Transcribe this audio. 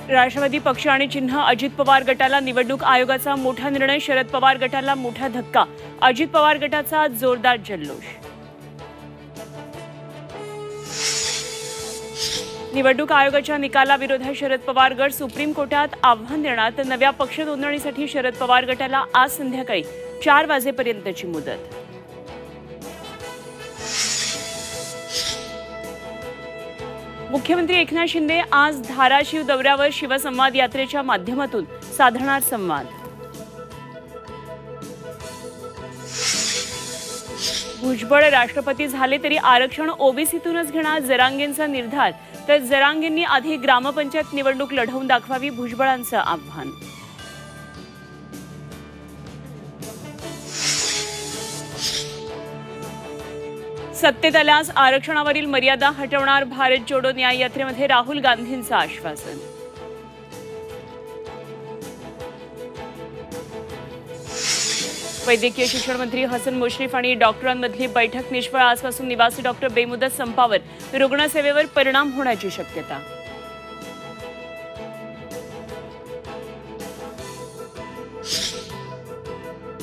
राष्ट्रवादी पक्ष आणि चिन्ह अजित पवार गटाला निवडणूक आयोगाचा मोठा निर्णय, शरद पवार गटाला मोठा धक्का, अजित पवार गटाचा जोरदार जल्लोष। निवडणूक आयोगाच्या निकालाविरोधात शरद पवार गट सुप्रीम कोर्टात आव्हान देणार, तर नव्या पक्ष नोंदणीसाठी शरद पवार गटाला आज संध्याकाळी 4 वाजेपर्यंतची मुदत। मुख्यमंत्री एकनाथ शिंदे आज धाराशिव दौऱ्यावर, शिवसंवाद यात्रेच्या माध्यमातून साधणार संवाद। भुजबळ राष्ट्रपती झाले तरी आरक्षण ओबीसीतूनच घेणार, जरांगेंचा निर्धार, तर जरांगेंनी आधी ग्रामपंचायत निवडणूक लढवून दाखवावी, भुजबळांचं आव्हान। सत्तेत आल्यास आरक्षणावरील मर्यादा हटवणार, भारत जोडो न्याय यात्रेमध्ये राहुल गांधींचं आश्वासन। वैद्यकीय शिक्षण मंत्री हसन मुश्रीफ आणि डॉक्टरांमधली बैठक निष्फळ, आजपासून निवासी डॉक्टर बेमुदत संपावर, रुग्णसेवेवर परिणाम होण्याची शक्यता।